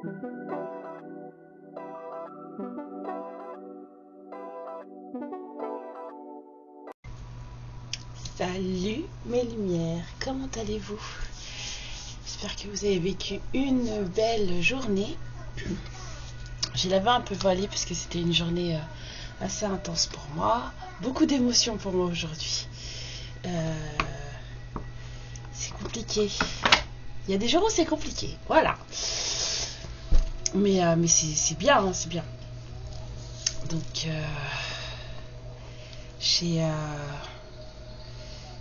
Salut mes lumières, comment allez-vous? J'espère que vous avez vécu une belle journée. J'ai la voix un peu voilée parce que c'était une journée assez intense pour moi. Beaucoup d'émotions pour moi aujourd'hui. C'est compliqué. Il y a des jours où c'est compliqué, voilà. Mais c'est bien, hein, c'est bien. Donc, je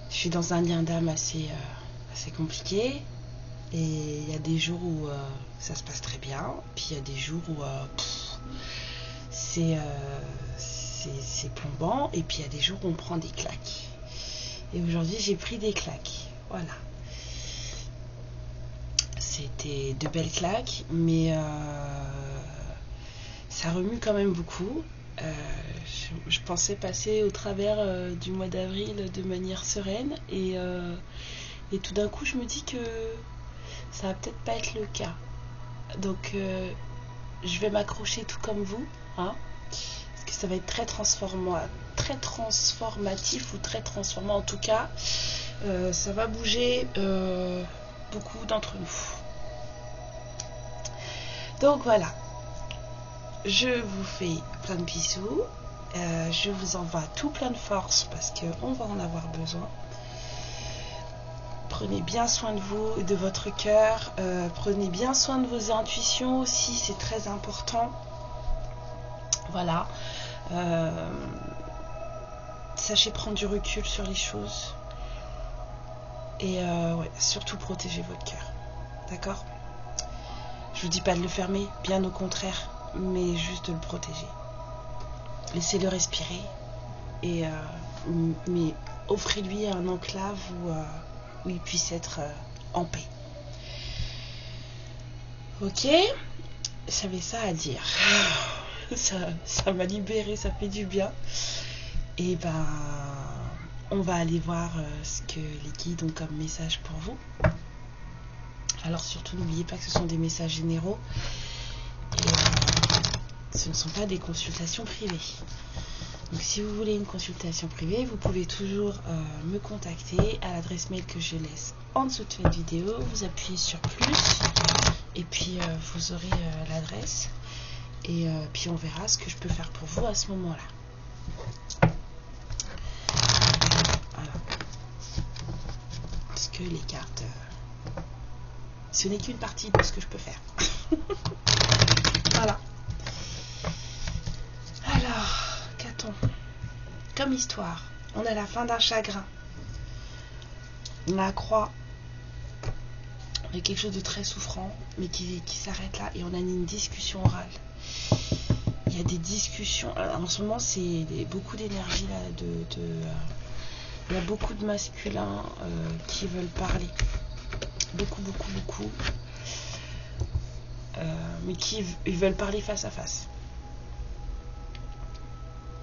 suis dans un lien d'âme assez compliqué. Et il y a des jours où ça se passe très bien. Puis il y a des jours où c'est plombant. Et puis il y a des jours où on prend des claques. Et aujourd'hui, j'ai pris des claques. Voilà. C'était de belles claques, mais ça remue quand même beaucoup. Je pensais passer au travers du mois d'avril de manière sereine. Et tout d'un coup, je me dis que ça va peut-être pas être le cas. Donc, je vais m'accrocher tout comme vous. Hein, parce que ça va être très transformatif ou très transformant. En tout cas, ça va bouger beaucoup d'entre nous. Donc voilà, je vous fais plein de bisous. Je vous envoie tout plein de force parce qu'on va en avoir besoin. Prenez bien soin de vous et de votre cœur. Prenez bien soin de vos intuitions aussi, c'est très important. Voilà. Sachez prendre du recul sur les choses. Et ouais, surtout protéger votre cœur. D'accord ? Je vous dis pas de le fermer, bien au contraire, mais juste de le protéger. Laissez-le respirer. Et mais offrez-lui un enclave où il puisse être en paix. Ok, j'avais ça à dire. Ça m'a libérée, ça fait du bien. Et ben, on va aller voir ce que les guides ont comme message pour vous. Alors surtout, n'oubliez pas que ce sont des messages généraux. Et ce ne sont pas des consultations privées. Donc si vous voulez une consultation privée, vous pouvez toujours me contacter à l'adresse mail que je laisse en dessous de cette vidéo. Vous appuyez sur plus et puis vous aurez l'adresse. Et puis on verra ce que je peux faire pour vous à ce moment-là. Voilà. Parce que les cartes, ce n'est qu'une partie de ce que je peux faire. Voilà. Alors, qu'a-t-on comme histoire? On a la fin d'un chagrin. On a la croix. On a quelque chose de très souffrant, mais qui s'arrête là. Et on a une discussion orale. Il y a des discussions. En ce moment, c'est beaucoup d'énergie là. Il y a beaucoup de masculins qui veulent parler. Beaucoup. Mais ils veulent parler face à face.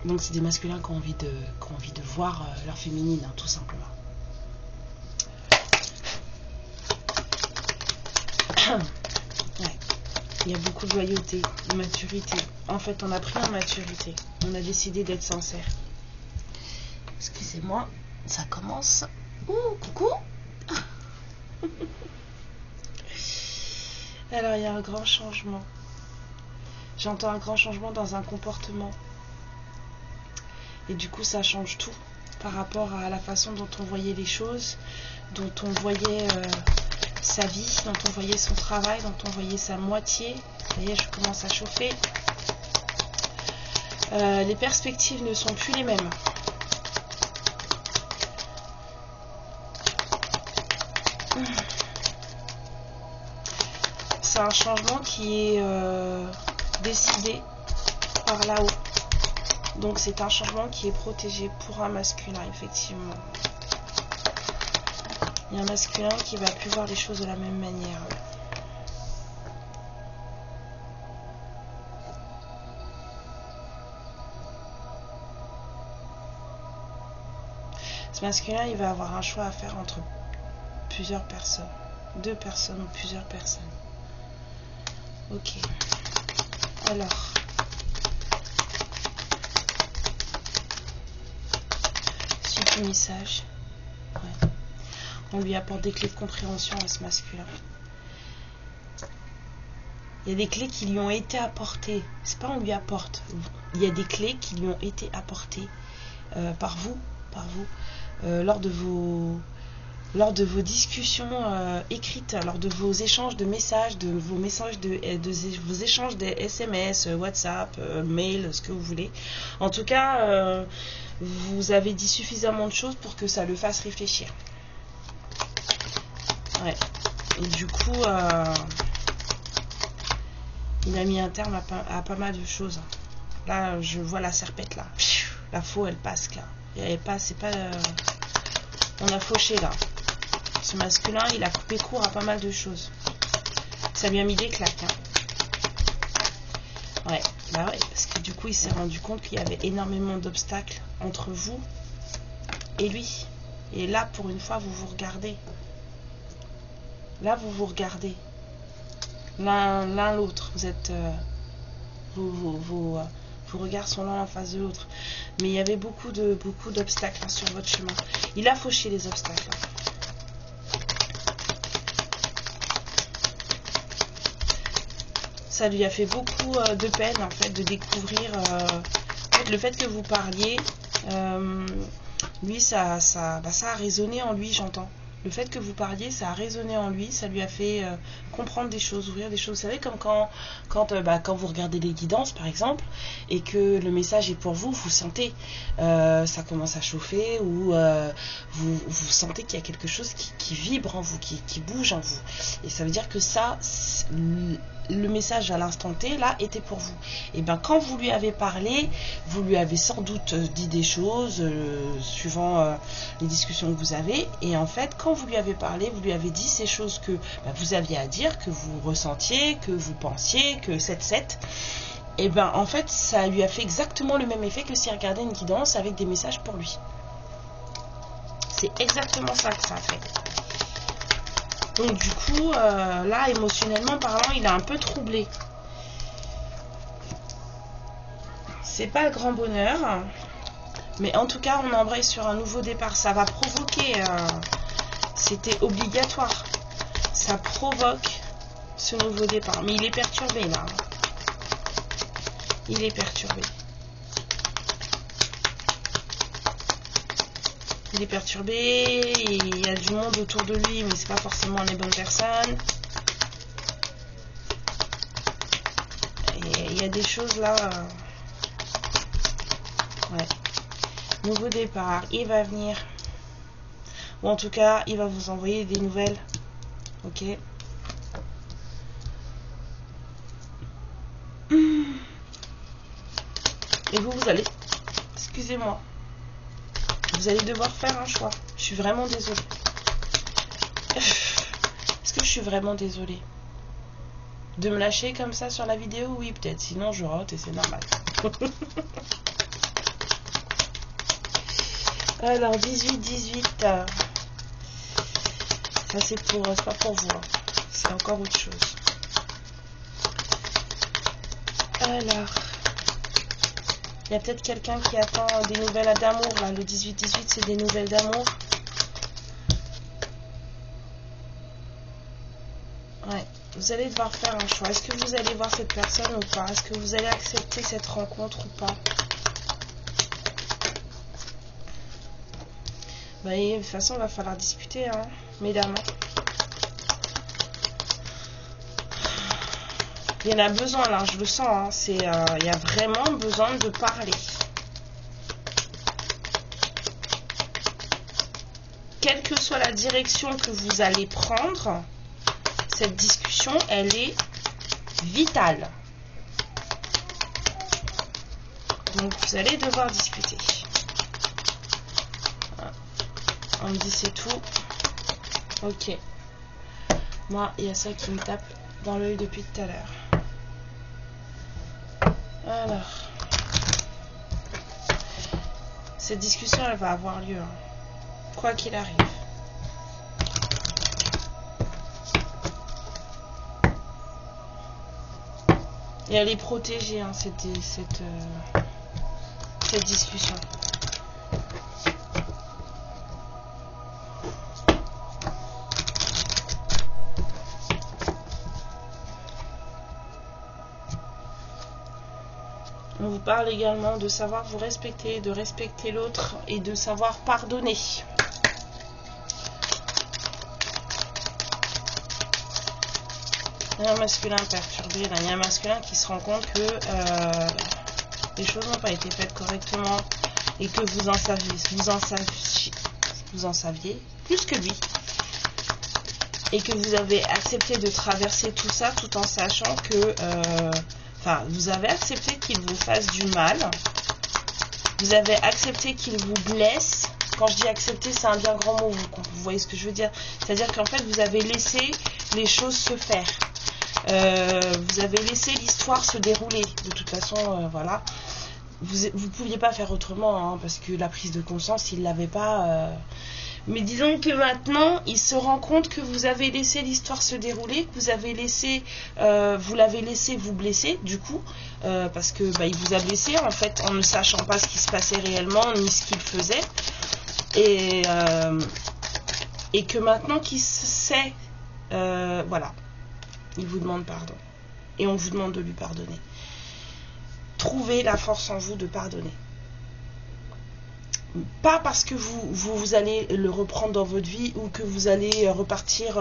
Donc c'est des masculins qui ont envie de voir leur féminine, hein, tout simplement. Ouais. Il y a beaucoup de loyauté, de maturité. En fait, on a pris en maturité. On a décidé d'être sincère. Excusez-moi, ça commence. Ouh, coucou. Alors, il y a un grand changement. J'entends un grand changement dans un comportement. Et du coup, ça change tout par rapport à la façon dont on voyait les choses, dont on voyait sa vie, dont on voyait son travail, dont on voyait sa moitié. Vous voyez, je commence à chauffer. Les perspectives ne sont plus les mêmes. C'est un changement qui est décidé par là-haut. Donc c'est un changement qui est protégé pour un masculin, effectivement. Il y a un masculin qui va plus voir les choses de la même manière. Ce masculin, il va avoir un choix à faire entre plusieurs personnes. 2 personnes ou plusieurs personnes. Ok. Alors. Suite du message. Ouais. On lui apporte des clés de compréhension à ce masculin. Il y a des clés qui lui ont été apportées. C'est pas on lui apporte. Il y a des clés qui lui ont été apportées par vous lors de vos discussions écrites, lors de vos échanges de messages, de vos échanges des SMS, WhatsApp, mail, ce que vous voulez. En tout cas, vous avez dit suffisamment de choses pour que ça le fasse réfléchir. Ouais. Et du coup, il a mis un terme à pas mal de choses. Là, je vois la serpette là. La faux, elle passe là. Elle passe, c'est pas. On a fauché là. Ce masculin, il a coupé court à pas mal de choses. Ça lui a mis des claques. Hein. Ouais, bah ouais, parce que du coup, il s'est rendu compte qu'il y avait énormément d'obstacles entre vous et lui. Et là, pour une fois, vous vous regardez. Là, vous vous regardez. L'un l'autre. Vous êtes. Vos regards sont l'un en face de l'autre. Mais il y avait beaucoup d'obstacles hein, sur votre chemin. Il a fauché les obstacles. Hein. Ça lui a fait beaucoup de peine en fait de découvrir en fait, le fait que vous parliez. Lui, ça a résonné en lui, j'entends. Le fait que vous parliez, ça a résonné en lui, ça lui a fait comprendre des choses, ouvrir des choses. Vous savez, comme quand vous regardez les guidances, par exemple, et que le message est pour vous, vous sentez, ça commence à chauffer, ou vous sentez qu'il y a quelque chose qui vibre en vous, qui bouge en vous. Et ça veut dire que ça, le message à l'instant T, là, était pour vous. Et bien, quand vous lui avez parlé, vous lui avez sans doute dit des choses, suivant les discussions que vous avez. Et en fait, quand vous lui avez parlé, vous lui avez dit ces choses que vous aviez à dire, que vous ressentiez, que vous pensiez, que 7-7. Et bien, en fait, ça lui a fait exactement le même effet que s'il regardait une guidance avec des messages pour lui. C'est exactement ça que ça a fait. Donc du coup, là, émotionnellement parlant, il est un peu troublé. C'est pas le grand bonheur. Mais en tout cas, on embraye sur un nouveau départ. Ça va provoquer... c'était obligatoire. Ça provoque ce nouveau départ. Mais il est perturbé, là. Il est perturbé. Il est perturbé, il y a du monde autour de lui, mais c'est pas forcément les bonnes personnes. Et il y a des choses là. Ouais. Nouveau départ, il va venir. Ou en tout cas, il va vous envoyer des nouvelles. Ok. Et vous allez. Excusez-moi. Vous allez devoir faire un choix. Je suis vraiment désolée. Est-ce que je suis vraiment désolée de me lâcher comme ça sur la vidéo? Oui, peut-être. Sinon, je rote et c'est normal. Alors, 18. Ça, c'est pas pour vous. Hein. C'est encore autre chose. Alors... Il y a peut-être quelqu'un qui attend des nouvelles d'amour, là. Le 18-18, c'est des nouvelles d'amour. Ouais. Vous allez devoir faire un choix. Est-ce que vous allez voir cette personne ou pas? Est-ce que vous allez accepter cette rencontre ou pas? Bah, de toute façon, il va falloir discuter, hein, mesdames. Il y en a besoin, là, je le sens. Hein, il y a vraiment besoin de parler. Quelle que soit la direction que vous allez prendre, cette discussion, elle est vitale. Donc, vous allez devoir discuter. On me dit c'est tout. Ok. Moi, il y a ça qui me tape dans l'œil depuis tout à l'heure. Alors, cette discussion, elle va avoir lieu, hein, quoi qu'il arrive. Et elle est protégée, hein, cette discussion. On vous parle également de savoir vous respecter, de respecter l'autre et de savoir pardonner. Il y a un masculin perturbé, là. Il y a un masculin qui se rend compte que les choses n'ont pas été faites correctement et que vous en saviez plus que lui. Et que vous avez accepté de traverser tout ça tout en sachant que... vous avez accepté qu'il vous fasse du mal. Vous avez accepté qu'il vous blesse. Quand je dis accepter, c'est un bien grand mot. Vous voyez ce que je veux dire? C'est-à-dire qu'en fait, vous avez laissé les choses se faire. Vous avez laissé l'histoire se dérouler. De toute façon, voilà. Vous ne pouviez pas faire autrement, hein, parce que la prise de conscience, il ne l'avait pas... Mais disons que maintenant, il se rend compte que vous avez laissé l'histoire se dérouler, que vous avez laissé, vous l'avez laissé vous blesser, du coup, parce que il vous a blessé en fait, en ne sachant pas ce qui se passait réellement ni ce qu'il faisait, et que maintenant qu'il sait, voilà, il vous demande pardon, et on vous demande de lui pardonner. Trouvez la force en vous de pardonner. Pas parce que vous allez le reprendre dans votre vie ou que vous allez repartir,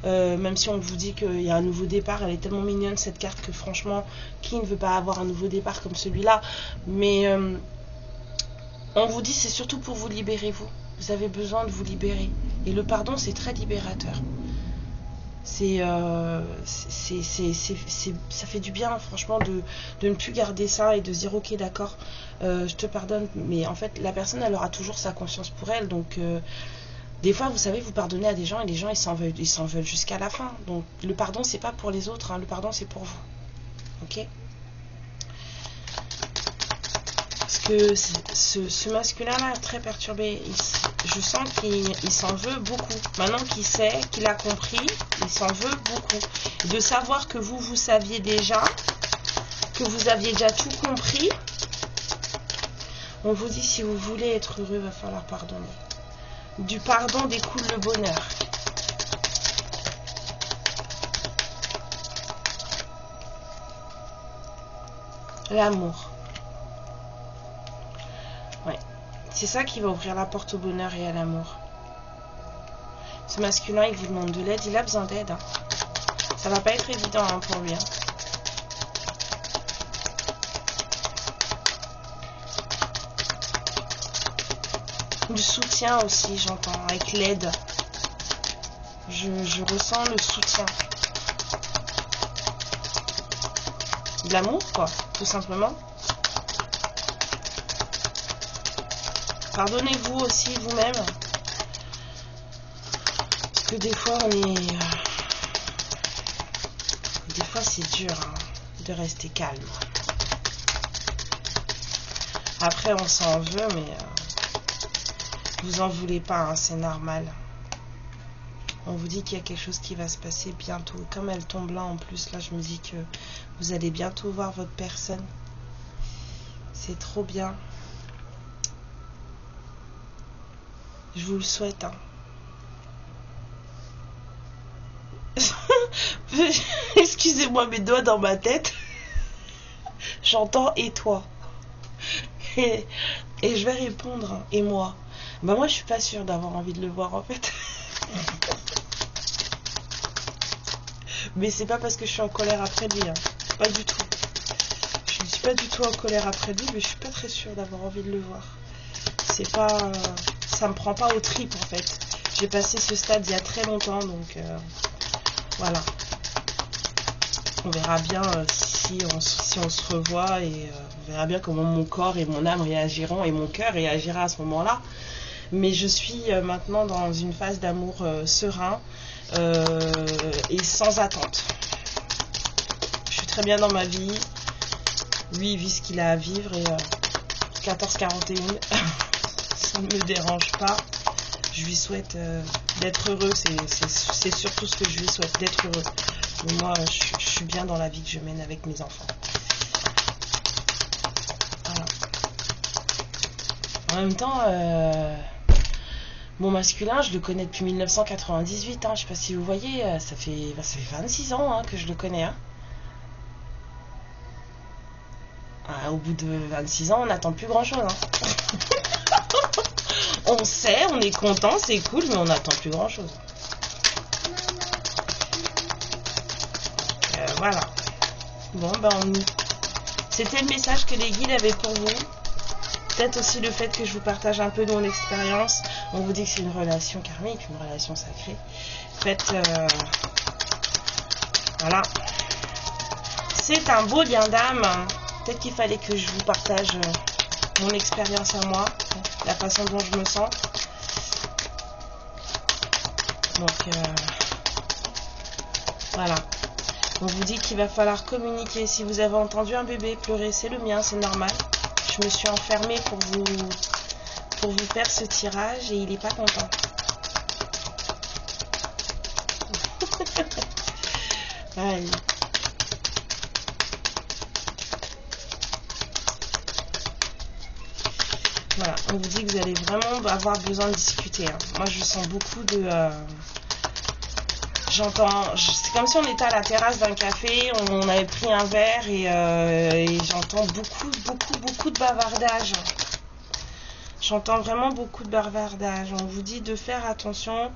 même si on vous dit qu'il y a un nouveau départ. Elle est tellement mignonne cette carte que franchement, qui ne veut pas avoir un nouveau départ comme celui-là? Mais on vous dit c'est surtout pour vous libérer vous. Vous avez besoin de vous libérer. Et le pardon, c'est très libérateur. Ça fait du bien franchement de ne plus garder ça et de dire ok d'accord, je te pardonne, mais en fait la personne elle aura toujours sa conscience pour elle, donc des fois vous savez vous pardonnez à des gens et les gens ils s'en veulent jusqu'à la fin, donc le pardon c'est pas pour les autres, hein, le pardon c'est pour vous, ok? Parce que ce masculin là est très perturbé, je sens qu'il s'en veut beaucoup. Maintenant qu'il sait, qu'il a compris, il s'en veut beaucoup. De savoir que vous saviez déjà, que vous aviez déjà tout compris. On vous dit si vous voulez être heureux, il va falloir pardonner. Du pardon découle le bonheur. L'amour. Ouais. C'est ça qui va ouvrir la porte au bonheur et à l'amour. Ce masculin, il vous demande de l'aide, il a besoin d'aide. Hein. Ça va pas être évident hein, pour lui. Hein. Du soutien aussi, j'entends, avec l'aide. Je ressens le soutien. De l'amour, quoi, tout simplement. Pardonnez-vous aussi vous-même. Parce que des fois, des fois, c'est dur hein, de rester calme. Après, on s'en veut, mais vous en voulez pas, hein, c'est normal. On vous dit qu'il y a quelque chose qui va se passer bientôt. Comme elle tombe là, en plus, là, je me dis que vous allez bientôt voir votre personne. C'est trop bien. Je vous le souhaite. Hein. Excusez-moi, mes doigts dans ma tête. J'entends et toi. Et je vais répondre. Et moi. Bah moi, je suis pas sûre d'avoir envie de le voir en fait. Mais c'est pas parce que je suis en colère après lui. Hein. Pas du tout. Je ne suis pas du tout en colère après lui, mais je suis pas très sûre d'avoir envie de le voir. C'est pas... ça me prend pas aux tripes en fait. J'ai passé ce stade il y a très longtemps, donc voilà. On verra bien si on se revoit et on verra bien comment mon corps et mon âme réagiront et mon cœur réagira à ce moment-là. Mais je suis maintenant dans une phase d'amour serein et sans attente. Je suis très bien dans ma vie. Lui, il vit ce qu'il a à vivre et 14-41. Ça ne me dérange pas. Je lui souhaite d'être heureux. C'est surtout ce que je lui souhaite, d'être heureux. Mais moi, je suis suis bien dans la vie que je mène avec mes enfants. Voilà. En même temps, mon masculin, je le connais depuis 1998. Hein. Je sais pas si vous voyez, ça fait 26 ans hein, que je le connais. Hein. Au bout de 26 ans, on n'attend plus grand chose. Hein. On sait, on est content, c'est cool, mais on n'attend plus grand chose. Voilà. Bon, c'était le message que les guides avaient pour vous. Peut-être aussi le fait que je vous partage un peu de mon expérience. On vous dit que c'est une relation karmique, une relation sacrée. Faites, voilà. C'est un beau lien d'âme. Peut-être qu'il fallait que je vous partage mon expérience à moi, la façon dont je me sens. Donc, voilà. On vous dit qu'il va falloir communiquer. Si vous avez entendu un bébé pleurer, c'est le mien, c'est normal. Je me suis enfermée pour vous faire ce tirage et il n'est pas content. Allez. Voilà, on vous dit que vous allez vraiment avoir besoin de discuter. Hein. Moi, je sens beaucoup de... c'est comme si on était à la terrasse d'un café, on avait pris un verre et j'entends beaucoup de bavardage. J'entends vraiment beaucoup de bavardage. On vous dit de faire attention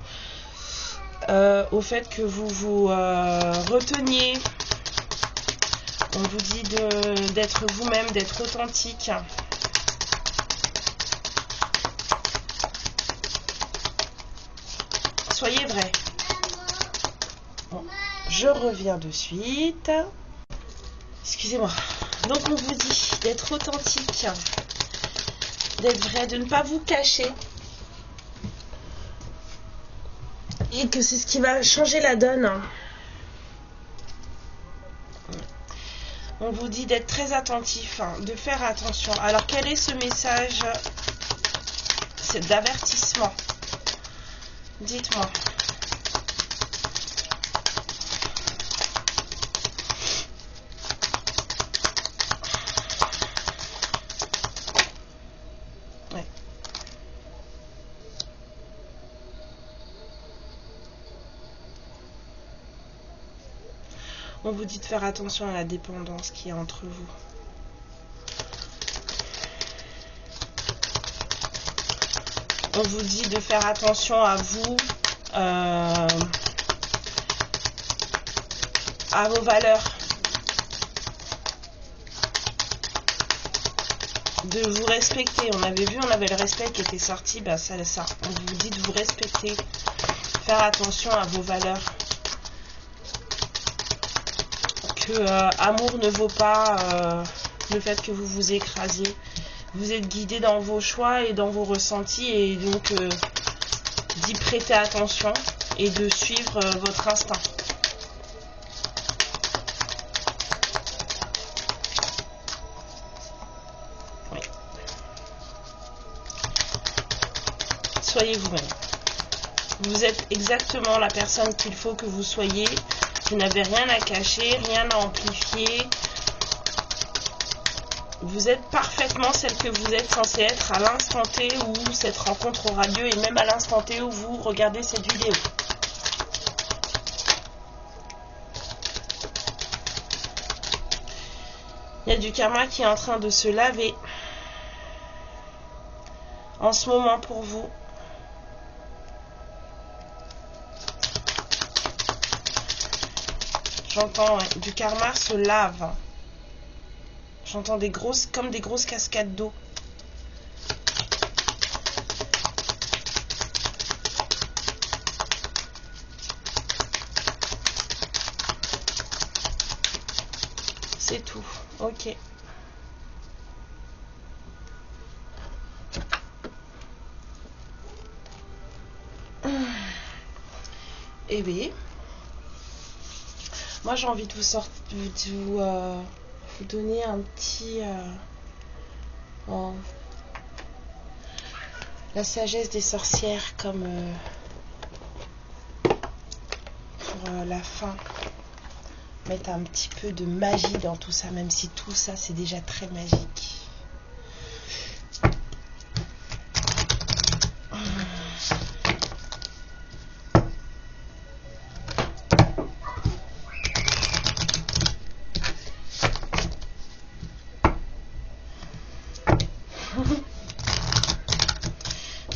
au fait que vous vous reteniez. On vous dit d'être vous-même, d'être authentique. Soyez vrai. Bon, je reviens de suite. Excusez-moi. Donc on vous dit d'être authentique, d'être vrai, de ne pas vous cacher. Et que c'est ce qui va changer la donne. On vous dit d'être très attentif, de faire attention. Alors quel est ce message? C'est d'avertissement. Dites-moi. Ouais. On vous dit de faire attention à la dépendance qui est entre vous. On vous dit de faire attention à vous, à vos valeurs, de vous respecter. On avait vu, on avait le respect qui était sorti, bah ça. On vous dit de vous respecter, faire attention à vos valeurs. Que amour ne vaut pas le fait que vous vous écrasiez. Vous êtes guidé dans vos choix et dans vos ressentis et donc d'y prêter attention et de suivre votre instinct. Oui. Soyez vous-même. Vous êtes exactement la personne qu'il faut que vous soyez. Vous n'avez rien à cacher, rien à amplifier. Vous êtes parfaitement celle que vous êtes censée être à l'instant T où cette rencontre aura lieu et même à l'instant T où vous regardez cette vidéo. Il y a du karma qui est en train de se laver en ce moment pour vous. J'entends du karma se lave. J'entends comme des grosses cascades d'eau. C'est tout. Ok. Eh bien, moi j'ai envie de vous donner un petit la sagesse des sorcières comme pour la fin mettre un petit peu de magie dans tout ça, même si tout ça c'est déjà très magique.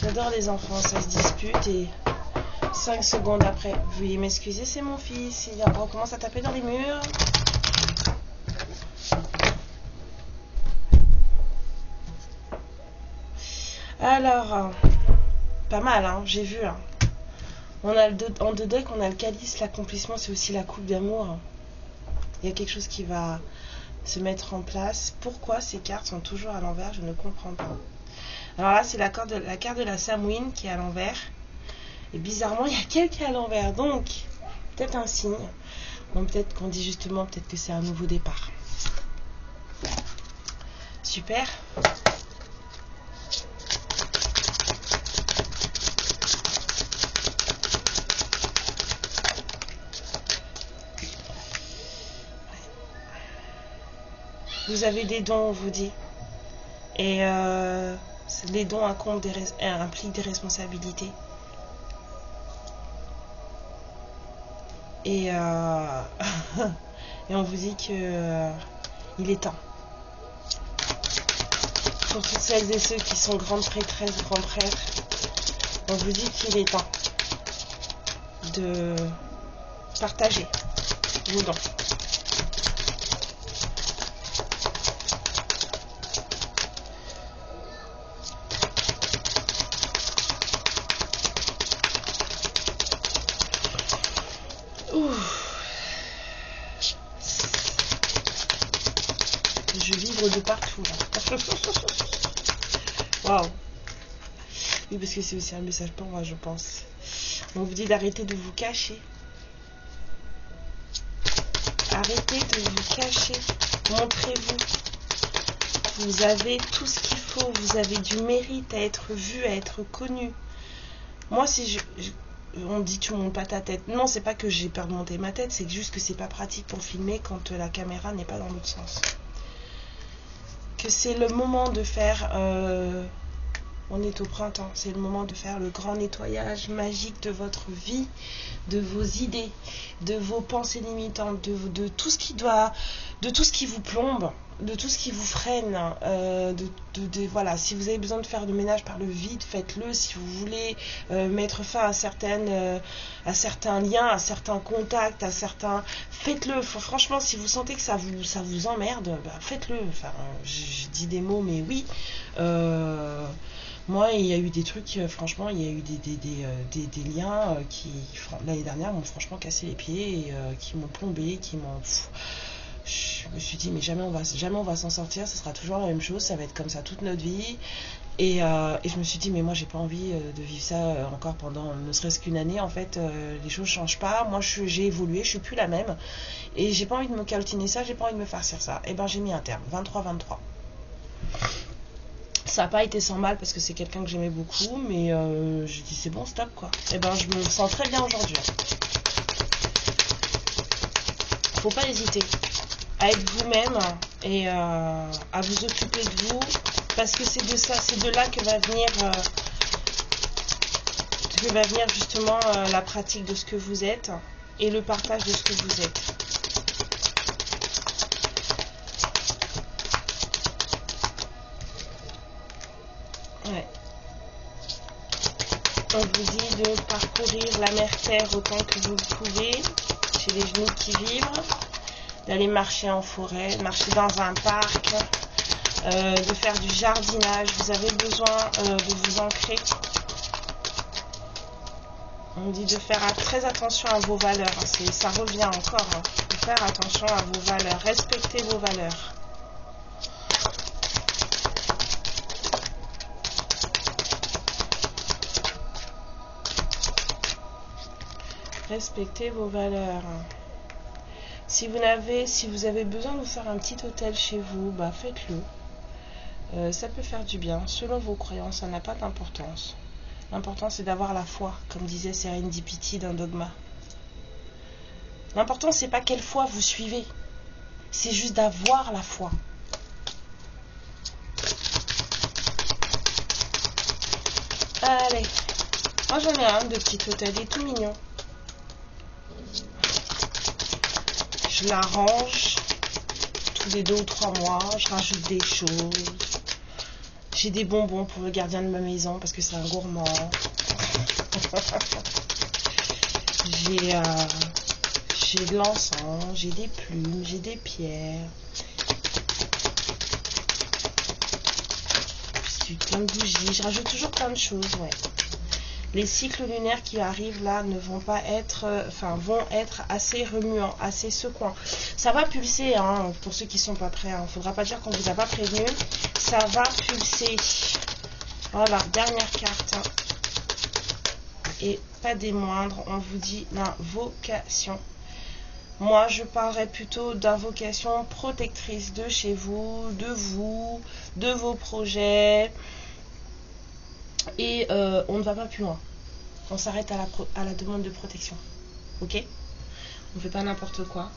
J'adore les enfants, ça se dispute et 5 secondes après, veuillez m'excuser, c'est mon fils, il recommence à taper dans les murs. Alors, pas mal, hein, j'ai vu. Hein. On a en deux decks, on a le calice, l'accomplissement, c'est aussi la coupe d'amour. Il y a quelque chose qui va se mettre en place. Pourquoi ces cartes sont toujours à l'envers, je ne comprends pas. Alors là, c'est la carte de la Samhain qui est à l'envers. Et bizarrement, il y a quelqu'un à l'envers. Donc, peut-être un signe. Donc, peut-être qu'on dit justement, peut-être que c'est un nouveau départ. Super. Vous avez des dons, on vous dit. Et les dons impliquent des responsabilités. Et, et on vous dit que il est temps. Pour toutes celles et ceux qui sont grandes prêtresses, grands prêtres, on vous dit qu'il est temps de partager vos dons. Je vibre de partout là. Waouh. Oui, parce que c'est aussi un message pour moi, je pense. On vous dit d'arrêter de vous cacher. Arrêtez de vous cacher. Montrez-vous. Vous avez tout ce qu'il faut. Vous avez du mérite à être vu, à être connu. Moi, si on dit tu montes pas ta tête. Non, c'est pas que j'ai peur de monter ma tête, c'est juste que c'est pas pratique pour filmer quand la caméra n'est pas dans l'autre sens. Que c'est le moment de faire, on est au printemps, c'est le moment de faire le grand nettoyage magique de votre vie, de vos idées, de vos pensées limitantes, de tout ce qui doit, de tout ce qui vous plombe, de tout ce qui vous freine, voilà, si vous avez besoin de faire le ménage par le vide, faites-le. Si vous voulez mettre fin à certains liens, à certains contacts, faites-le. Franchement, si vous sentez que ça vous emmerde, bah, faites-le. Enfin, je dis des mots, mais oui. Moi, il y a eu des trucs, franchement, il y a eu des liens qui, l'année dernière, m'ont franchement cassé les pieds, et qui m'ont plombé, qui m'ont... Je me suis dit, mais jamais on va s'en sortir, ce sera toujours la même chose, ça va être comme ça toute notre vie. Et je me suis dit, mais moi, j'ai pas envie de vivre ça encore pendant ne serait-ce qu'une année. En fait, les choses changent pas. Moi, j'ai évolué, je suis plus la même. Et j'ai pas envie de me calotiner ça, j'ai pas envie de me farcir ça. Et ben, j'ai mis un terme, 23-23. Ça n'a pas été sans mal parce que c'est quelqu'un que j'aimais beaucoup, mais j'ai dit c'est bon, stop quoi. Et ben je me sens très bien aujourd'hui. Faut pas hésiter à être vous-même et à vous occuper de vous, parce que c'est de ça, c'est de là que va venir justement la pratique de ce que vous êtes et le partage de ce que vous êtes. Ouais. On vous dit de parcourir la mer terre autant que vous le pouvez, chez les genoux qui vibrent, d'aller marcher en forêt, marcher dans un parc, de faire du jardinage. Vous avez besoin de vous ancrer. On dit de faire très attention à vos valeurs. Ça revient encore. De faire attention à vos valeurs. Respectez vos valeurs. Respectez vos valeurs. Si vous avez besoin de vous faire un petit hôtel chez vous, bah faites-le. Ça peut faire du bien. Selon vos croyances, ça n'a pas d'importance. L'important, c'est d'avoir la foi, comme disait Serendipity d'un dogma. L'important, c'est pas quelle foi vous suivez. C'est juste d'avoir la foi. Allez. Moi, j'en ai un de petit hôtel. Il est tout mignon. Je l'arrange tous les 2 ou 3 mois. Je rajoute des choses. J'ai des bonbons pour le gardien de ma maison parce que c'est un gourmand. J'ai de l'encens, j'ai des plumes, j'ai des pierres. J'ai plein de bougies. Je rajoute toujours plein de choses, ouais. Les cycles lunaires qui arrivent là ne vont pas être, vont être assez remuants, assez secouants. Ça va pulser, hein, pour ceux qui sont pas prêts. Hein. Faudra pas dire qu'on vous a pas prévenu. Ça va pulser. Voilà, dernière carte. Et pas des moindres, on vous dit l'invocation. Moi, je parlerai plutôt d'invocation protectrice de chez vous, de vos projets. Et on ne va pas plus loin. On s'arrête à la demande de protection. Ok? On ne fait pas n'importe quoi.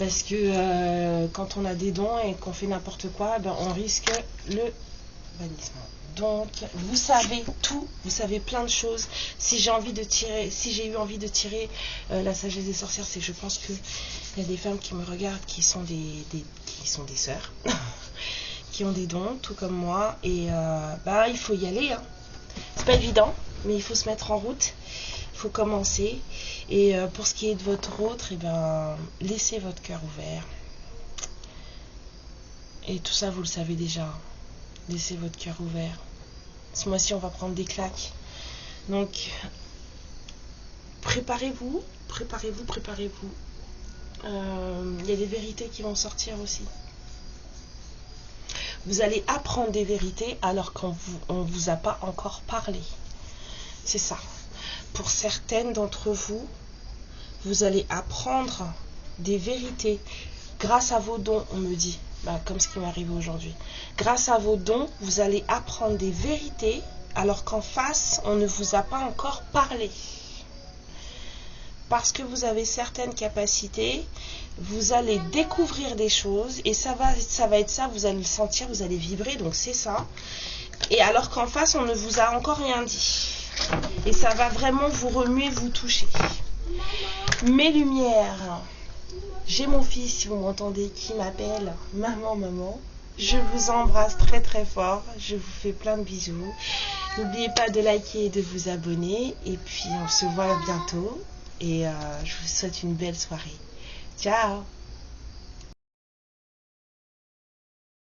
Parce que quand on a des dons et qu'on fait n'importe quoi, ben, on risque le bannissement. Donc, vous savez tout, vous savez plein de choses. Si j'ai eu envie de tirer la sagesse des sorcières, c'est que je pense qu'il y a des femmes qui me regardent qui sont des sœurs, qui ont des dons, tout comme moi. Et il faut y aller. Hein. C'est pas évident, mais il faut se mettre en route. Il faut commencer. Et pour ce qui est de votre autre, laissez votre cœur ouvert. Et tout ça, vous le savez déjà. Laissez votre cœur ouvert. Ce mois-ci, on va prendre des claques. Donc, préparez-vous. Il y a des vérités qui vont sortir aussi. Vous allez apprendre des vérités alors qu'on ne vous a pas encore parlé. C'est ça. Pour certaines d'entre vous, vous allez apprendre des vérités grâce à vos dons, on me dit. Comme ce qui m'est arrivé aujourd'hui. Grâce à vos dons, vous allez apprendre des vérités alors qu'en face, on ne vous a pas encore parlé. Parce que vous avez certaines capacités, vous allez découvrir des choses et ça va être ça, vous allez le sentir, vous allez vibrer, donc c'est ça. Et alors qu'en face, on ne vous a encore rien dit. Et ça va vraiment vous remuer, vous toucher. Mes lumières. J'ai mon fils, si vous m'entendez, qui m'appelle maman. Je vous embrasse très très fort. Je vous fais plein de bisous. N'oubliez pas de liker et de vous abonner. Et puis on se voit bientôt. Et je vous souhaite une belle soirée. Ciao!